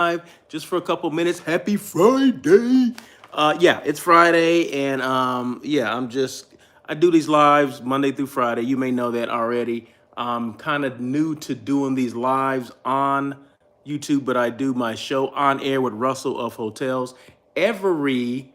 live just for a couple minutes. Happy Friday. Yeah, it's Friday, and yeah, I do these lives Monday through Friday. You may know that already. I'm kind of new to doing these lives on YouTube, but I do my show on air with Russell of Hotels every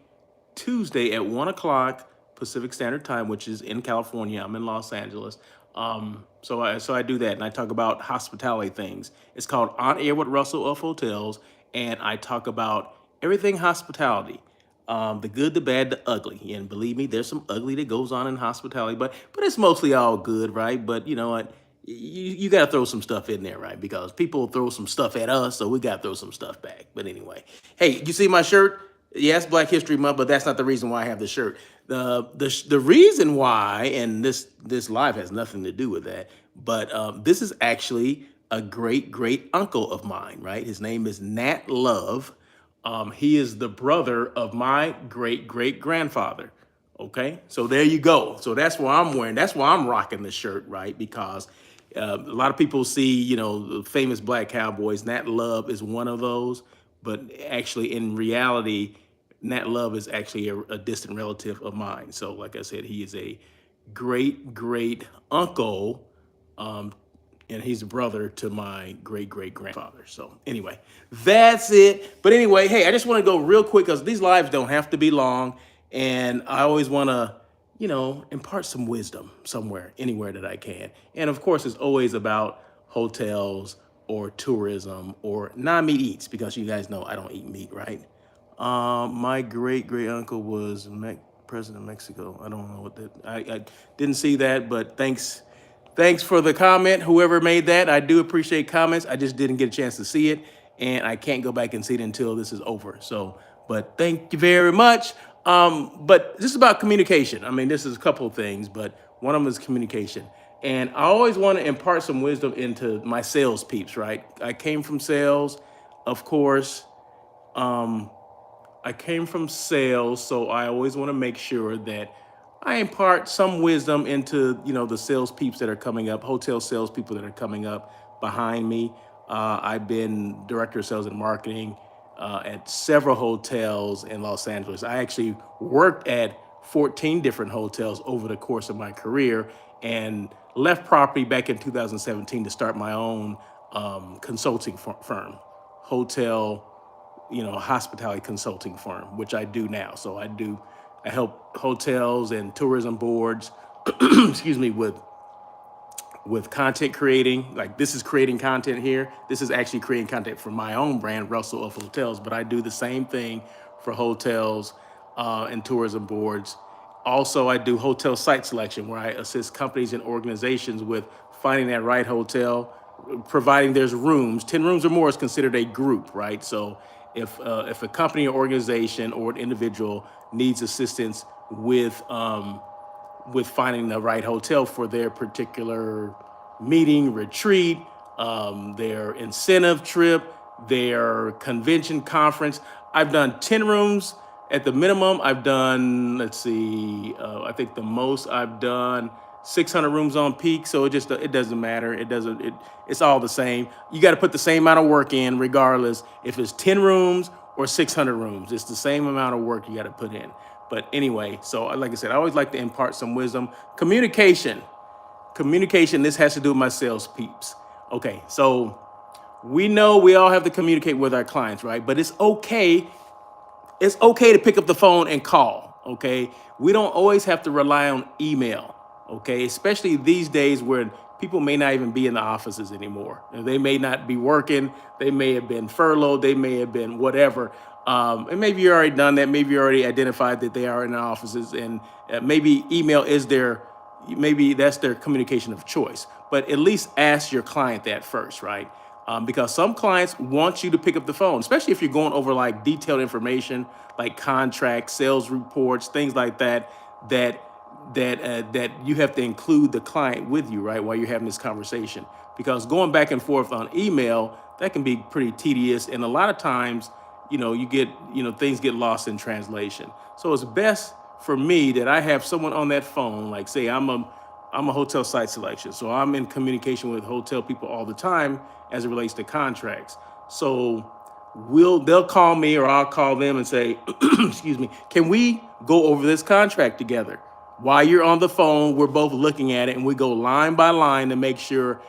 Tuesday at 1 o'clock Pacific Standard Time, which is in California. I'm in Los Angeles. So I do that, and I talk about hospitality things. It's called On Air with Russell of Hotels, and I talk about everything hospitality, the good, the bad, the ugly. And believe me, there's some ugly that goes on in hospitality, but it's mostly all good, right? But you know what? You got to throw some stuff in there, right? Because people throw some stuff at us, so we got to throw some stuff back. But anyway, hey, you see my shirt? Yes, Black History Month, but that's not the reason why I have the shirt. The reason why, and this live has nothing to do with that, but this is actually a great uncle of mine, right? His name is Nat Love. He is the brother of my great grandfather. Okay, so there you go. So that's why I'm wearing. That's why I'm rocking the shirt, right? Because a lot of people see, the famous black cowboys. Nat Love is one of those, but actually, in reality, Nat Love is actually a distant relative of mine. So, like I said, he is a great uncle, um, and he's a brother to my great grandfather. So, anyway, that's it. But anyway, hey, I just want to go real quick because these lives don't have to be long, and I always want to, impart some wisdom somewhere, anywhere that I can. And of course, it's always about hotels or tourism or non-meat eats because you guys know I don't eat meat, right? My great uncle was president of Mexico. I don't know what that. I didn't see that, but thanks for the comment. Whoever made that, I do appreciate comments. I just didn't get a chance to see it, and I can't go back and see it until this is over. So, but thank you very much. But this is about communication. I mean, this is a couple of things, but one of them is communication. And I always want to impart some wisdom into my sales peeps, right? I came from sales, of course. Um, I came from sales, so I always want to make sure that I impart some wisdom into the sales peeps that are coming up, hotel sales people that are coming up behind me. I've been director of sales and marketing at several hotels in Los Angeles. I actually worked at 14 different hotels over the course of my career and left property back in 2017 to start my own consulting firm, hotel hospitality consulting firm, which I do now. So I help hotels and tourism boards, excuse me, with content creating. Like this is creating content here. This is actually creating content for my own brand, Russell of Hotels. But I do the same thing for hotels and tourism boards. Also, I do hotel site selection, where I assist companies and organizations with finding that right hotel, providing there's rooms. 10 rooms or more is considered a group, right? So if a company or organization or an individual needs assistance with finding the right hotel for their particular meeting, retreat, their incentive trip, their convention conference. I've done 10 rooms at the minimum. I've done, let's see, I think the most I've done 600 rooms on peak. So it doesn't matter. It's all the same. You got to put the same amount of work in regardless if it's 10 rooms or 600 rooms. It's the same amount of work you got to put in. But anyway, so like I said, I always like to impart some wisdom. Communication, this has to do with my sales peeps. Okay, so we know we all have to communicate with our clients, right? But it's okay to pick up the phone and call, okay? We don't always have to rely on email, okay? Especially these days where people may not even be in the offices anymore. They may not be working. They may have been furloughed. They may have been whatever. And maybe you already done that. Maybe you already identified that they are in the offices, and maybe email is maybe that's their communication of choice. But at least ask your client that first, right? Because some clients want you to pick up the phone, especially if you're going over like detailed information, like contracts, sales reports, things like that, that you have to include the client with you, right, while you're having this conversation. Because going back and forth on email, that can be pretty tedious, and a lot of times, things get lost in translation. So it's best for me that I have someone on that phone, like say I'm a hotel site selection. So I'm in communication with hotel people all the time as it relates to contracts. So they'll call me or I'll call them and say, excuse me, can we go over this contract together? While you're on the phone, we're both looking at it and we go line by line to make sure,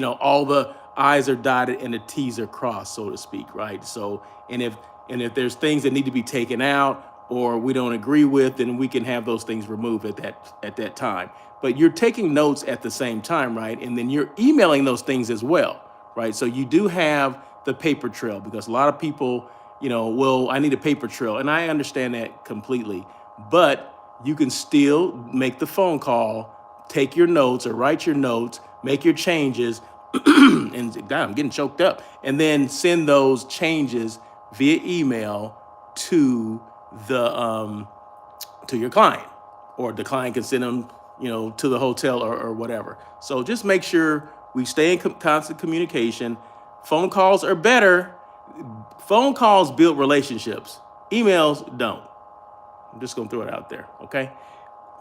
all the I's are dotted and the T's are crossed, so to speak, right? So, and if there's things that need to be taken out or we don't agree with, then we can have those things removed at that time. But you're taking notes at the same time, right? And then you're emailing those things as well, right? So you do have the paper trail, because a lot of people, well, I need a paper trail, and I understand that completely. But you can still make the phone call, take your notes or write your notes, make your changes, and God, I'm getting choked up, and then send those changes via email to the to your client, or the client can send them, to the hotel or whatever. So just make sure we stay in constant communication. Phone calls are better. Phone calls build relationships. Emails don't. I'm just gonna throw it out there, okay?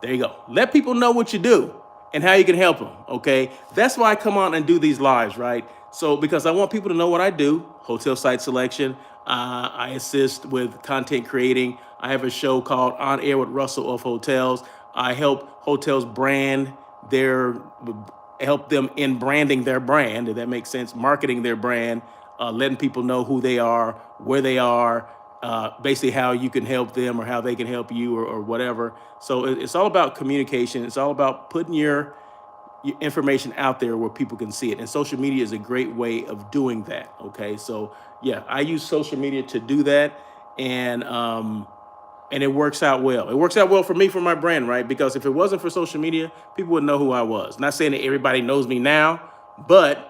There you go. Let people know what you do and how you can help them, okay? That's why I come on and do these lives, right? So, because I want people to know what I do: hotel site selection. I assist with content creating. I have a show called On Air with Russell of Hotels. I help hotels help them in branding their brand, if that makes sense, marketing their brand, letting people know who they are, where they are, basically how you can help them or how they can help you, or whatever. So it's all about communication. It's all about putting your information out there where people can see it. And social media is a great way of doing that. Okay. So yeah, I use social media to do that. And it works out well. It works out well for me, for my brand, right? Because if it wasn't for social media, people wouldn't know who I was. Not saying that everybody knows me now, but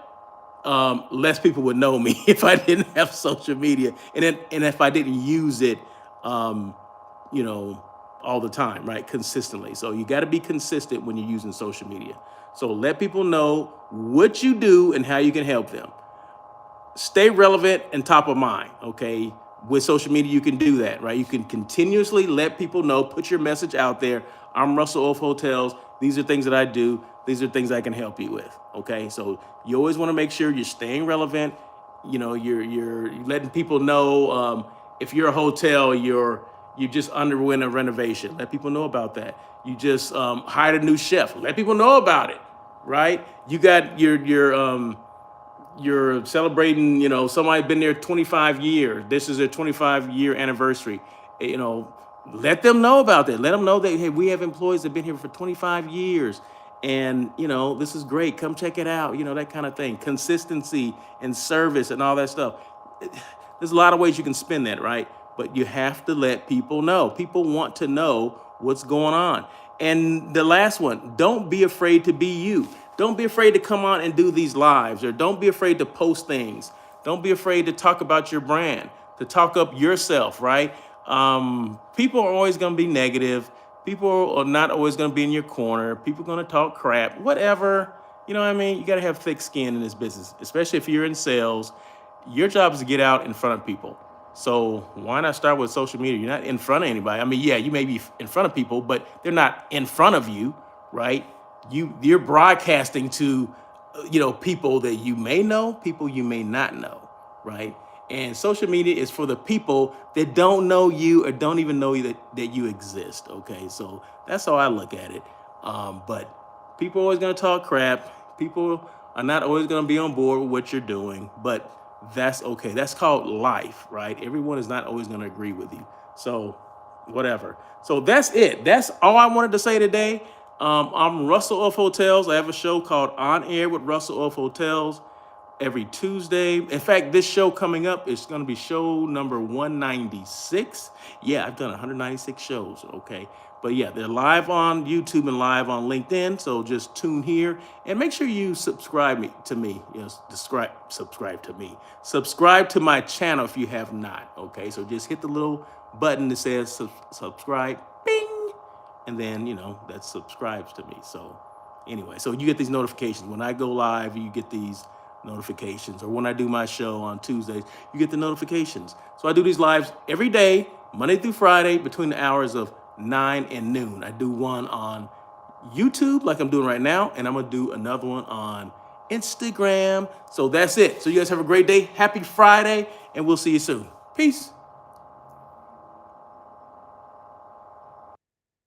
less people would know me if I didn't have social media, and if I didn't use it, all the time, right? Consistently. So you got to be consistent when you're using social media. So let people know what you do and how you can help them. Stay relevant and top of mind, okay? With social media, you can do that, right? You can continuously let people know, put your message out there. I'm Russell of Hotels. These are things that I do. These are things I can help you with, okay? So you always want to make sure you're staying relevant. You're letting people know, if you're a hotel, you just underwent a renovation. Let people know about that. You just hired a new chef. Let people know about it, right? You got you're celebrating, somebody been there 25 years. This is their 25-year anniversary. Let them know about that. Let them know that, hey, we have employees that have been here for 25 years. And, this is great. Come check it out. That kind of thing. Consistency and service and all that stuff. There's a lot of ways you can spin that, right? But you have to let people know. People want to know what's going on. And the last one, don't be afraid to be you. Don't be afraid to come on and do these lives, or don't be afraid to post things. Don't be afraid to talk about your brand, to talk up yourself, right? People are always going to be negative. People are not always going to be in your corner. People are going to talk crap, whatever. You know what I mean? You got to have thick skin in this business, especially if you're in sales. Your job is to get out in front of people. So why not start with social media? You're not in front of anybody. I mean, yeah, you may be in front of people, but they're not in front of you, right? You're broadcasting to, people that you may know, people you may not know, right? And social media is for the people that don't know you or don't even know that you exist, okay? So that's how I look at it. But people are always going to talk crap. People are not always going to be on board with what you're doing, but that's okay. That's called life, right? Everyone is not always going to agree with you. So whatever. So that's it. That's all I wanted to say today. I'm Russell of Hotels. I have a show called On Air with Russell of Hotels every Tuesday. In fact, this show coming up is going to be show number 196. Yeah, I've done 196 shows, okay? But yeah, they're live on YouTube and live on LinkedIn, so just tune here. And make sure you subscribe to me. Subscribe to me. Subscribe to my channel if you have not, okay? So just hit the little button that says subscribe, bing! And then, that subscribes to me. So anyway, so you get these notifications. When I go live, you get these notifications. Or when I do my show on Tuesdays, you get the notifications. So I do these lives every day, Monday through Friday, between the hours of 9 and noon. I do one on YouTube like I'm doing right now, and I'm going to do another one on Instagram. So that's it. So you guys have a great day. Happy Friday, and we'll see you soon. Peace.